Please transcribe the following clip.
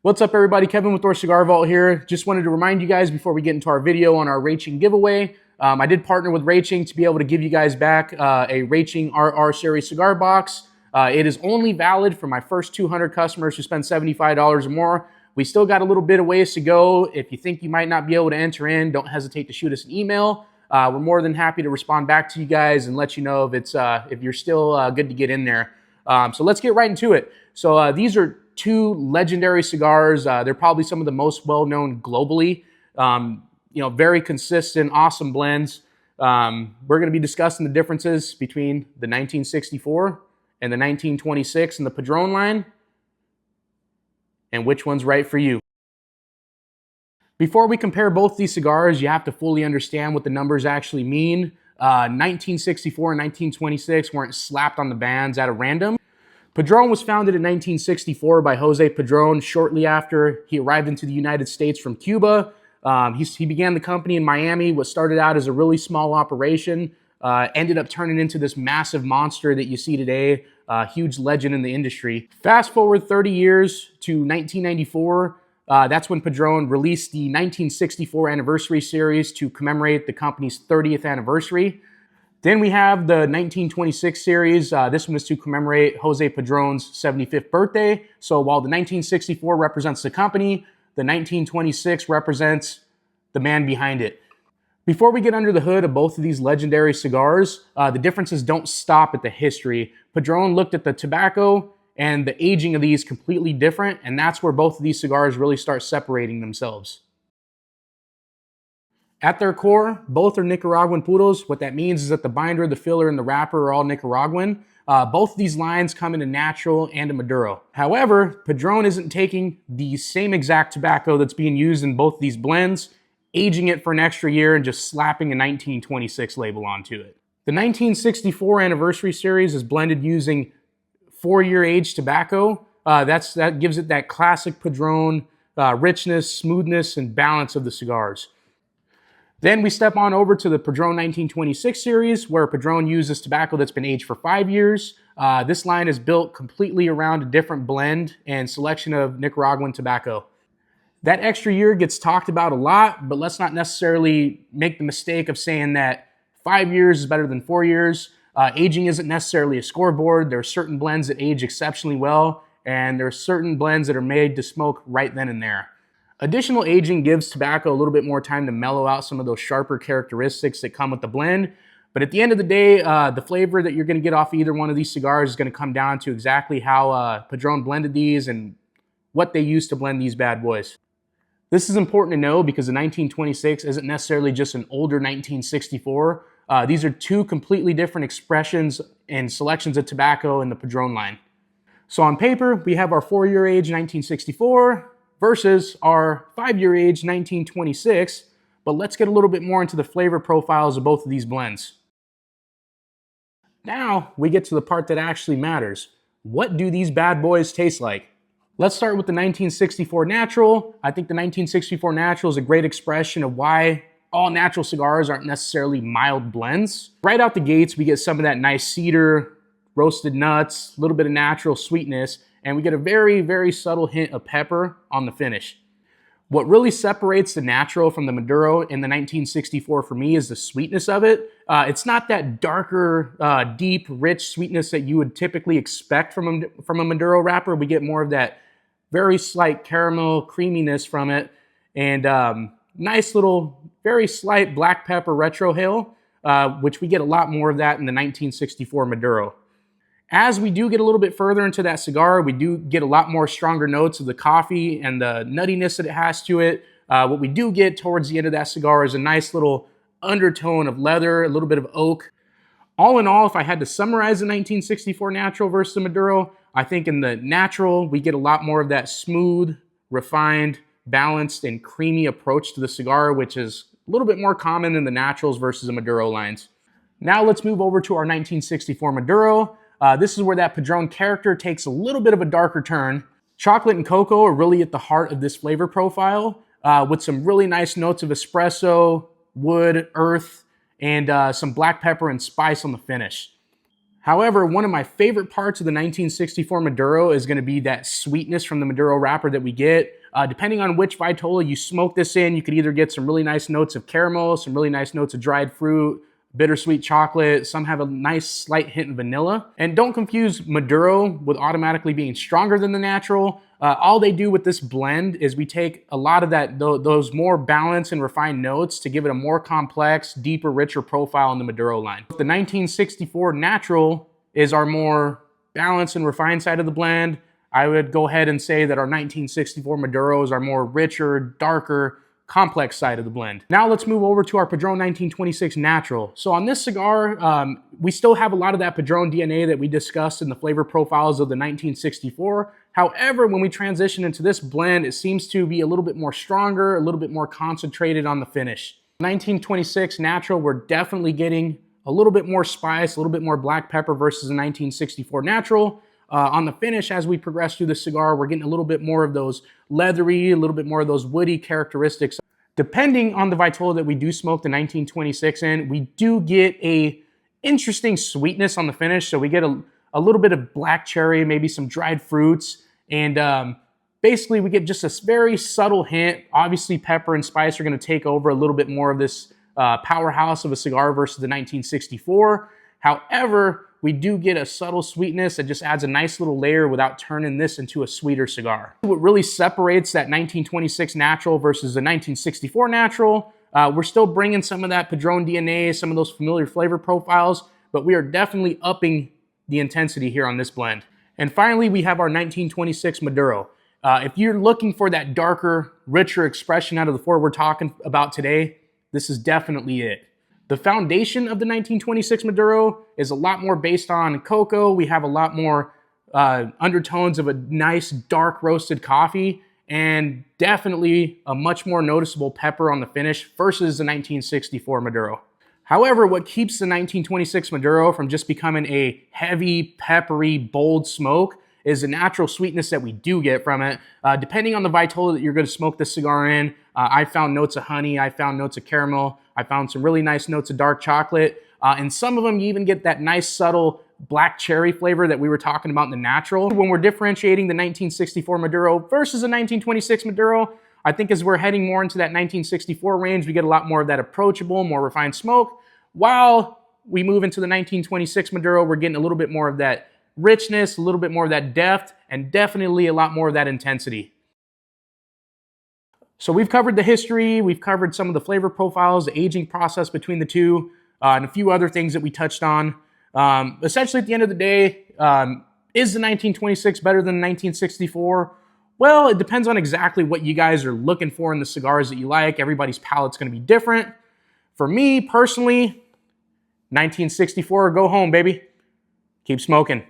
What's up, everybody? Kevin with Thor Cigar Vault here. Just wanted to remind you guys before we get into our video on our Raching giveaway. I did partner with Raching to be able to give you guys back a Raching RR Serie cigar box. It is only valid for my first 200 customers who spend $75 or more. We still got a little bit of ways to go. If you think you might not be able to enter in, don't hesitate to shoot us an email. We're more than happy to respond back to you guys and let you know if you're still good to get in there. So let's get right into it. So these are two legendary cigars. They're probably some of the most well-known globally. Very consistent, awesome blends. We're going to be discussing the differences between the 1964 and the 1926 in the Padron line, and which one's right for you. Before we compare both these cigars, you have to fully understand what the numbers actually mean. 1964 and 1926 weren't slapped on the bands at a random. Padron was founded in 1964 by Jose Padron shortly after he arrived into the United States from Cuba. He began the company in Miami. What started out as a really small operation ended up turning into this massive monster that you see today, a huge legend in the industry. Fast forward 30 years to 1994. That's when Padron released the 1964 anniversary series to commemorate the company's 30th anniversary. Then we have the 1926 series. This one is to commemorate Jose Padron's 75th birthday. So while the 1964 represents the company, the 1926 represents the man behind it. Before we get under the hood of both of these legendary cigars, the differences don't stop at the history. Padron looked at the tobacco and the aging of these completely different, and that's where both of these cigars really start separating themselves. At their core, both are Nicaraguan puros. What that means is that the binder, the filler, and the wrapper are all Nicaraguan. Both of these lines come in a natural and a Maduro. However, Padron isn't taking the same exact tobacco that's being used in both these blends, aging it for an extra year, and just slapping a 1926 label onto it. The 1964 anniversary series is blended using 4-year aged tobacco. That gives it that classic Padron richness, smoothness, and balance of the cigars. Then we step on over to the Padron 1926 series, where Padron uses tobacco that's been aged for 5 years. This line is built completely around a different blend and selection of Nicaraguan tobacco. That extra year gets talked about a lot, but let's not necessarily make the mistake of saying that 5 years is better than 4 years. Aging isn't necessarily a scoreboard. There are certain blends that age exceptionally well, and there are certain blends that are made to smoke right then and there. Additional aging gives tobacco a little bit more time to mellow out some of those sharper characteristics that come with the blend. But at the end of the day, the flavor that you're going to get off either one of these cigars is going to come down to exactly how Padron blended these and what they used to blend these bad boys. This is important to know because the 1926 isn't necessarily just an older 1964. These are two completely different expressions and selections of tobacco in the Padron line. So on paper, we have our 4-year age 1964 versus our 5-year age 1926, but let's get a little bit more into the flavor profiles of both of these blends. Now we get to the part that actually matters. What do these bad boys taste like? Let's start with the 1964 Natural. I think the 1964 Natural is a great expression of why all natural cigars aren't necessarily mild blends. Right out the gates, we get some of that nice cedar, roasted nuts, a little bit of natural sweetness, and we get a very, very subtle hint of pepper on the finish. What really separates the natural from the Maduro in the 1964 for me is the sweetness of it. It's not that darker, deep, rich sweetness that you would typically expect from a Maduro wrapper. We get more of that very slight caramel creaminess from it, and nice little, very slight black pepper retrohale, which we get a lot more of that in the 1964 Maduro. As we do get a little bit further into that cigar, we do get a lot more stronger notes of the coffee and the nuttiness that it has to it. What we do get towards the end of that cigar is a nice little undertone of leather, a little bit of oak. All in all, if I had to summarize the 1964 Natural versus the Maduro, I think in the Natural, we get a lot more of that smooth, refined, balanced, and creamy approach to the cigar, which is a little bit more common in the Naturals versus the Maduro lines. Now let's move over to our 1964 Maduro. This is where that Padron character takes a little bit of a darker turn. Chocolate and cocoa are really at the heart of this flavor profile, with some really nice notes of espresso, wood, earth, and some black pepper and spice on the finish. However, one of my favorite parts of the 1964 Maduro is going to be that sweetness from the Maduro wrapper that we get. Depending on which Vitola you smoke this in, you could either get some really nice notes of caramel, some really nice notes of dried fruit, bittersweet chocolate. Some have a nice slight hint of vanilla. And don't confuse Maduro with automatically being stronger than the natural. All they do with this blend is we take a lot of those more balanced and refined notes to give it a more complex, deeper, richer profile in the Maduro line. The 1964 natural is our more balanced and refined side of the blend. I would go ahead and say that our 1964 Maduro is our more richer, darker, complex side of the blend. Now let's move over to our Padron 1926 Natural. So on this cigar, we still have a lot of that Padron DNA that we discussed in the flavor profiles of the 1964. However, when we transition into this blend, it seems to be a little bit more stronger, a little bit more concentrated on the finish. 1926 Natural, we're definitely getting a little bit more spice, a little bit more black pepper versus the 1964 Natural. On the finish, as we progress through the cigar, we're getting a little bit more of those leathery, a little bit more of those woody characteristics. Depending on the Vitola that we do smoke the 1926 in, we do get a interesting sweetness on the finish. So we get a little bit of black cherry, maybe some dried fruits, and basically we get just a very subtle hint. Obviously, pepper and spice are going to take over a little bit more of this powerhouse of a cigar versus the 1964. However, we do get a subtle sweetness that just adds a nice little layer without turning this into a sweeter cigar. What really separates that 1926 Natural versus the 1964 Natural, we're still bringing some of that Padron DNA, some of those familiar flavor profiles, but we are definitely upping the intensity here on this blend. And finally, we have our 1926 Maduro. If you're looking for that darker, richer expression out of the four we're talking about today, this is definitely it. The foundation of the 1926 Maduro is a lot more based on cocoa. We have a lot more undertones of a nice dark roasted coffee, and definitely a much more noticeable pepper on the finish versus the 1964 Maduro. However, what keeps the 1926 Maduro from just becoming a heavy, peppery, bold smoke is the natural sweetness that we do get from it. Depending on the Vitola that you're going to smoke this cigar in, I found notes of honey, I found notes of caramel, I found some really nice notes of dark chocolate, and some of them you even get that nice subtle black cherry flavor that we were talking about in the natural. When we're differentiating the 1964 Maduro versus the 1926 Maduro, I think as we're heading more into that 1964 range, we get a lot more of that approachable, more refined smoke. While we move into the 1926 Maduro, we're getting a little bit more of that richness, a little bit more of that depth, and definitely a lot more of that intensity. So we've covered the history, we've covered some of the flavor profiles, the aging process between the two, and a few other things that we touched on. Essentially, at the end of the day, is the 1926 better than the 1964? Well, it depends on exactly what you guys are looking for in the cigars that you like. Everybody's palate's going to be different. For me, personally, 1964, go home, baby. Keep smoking.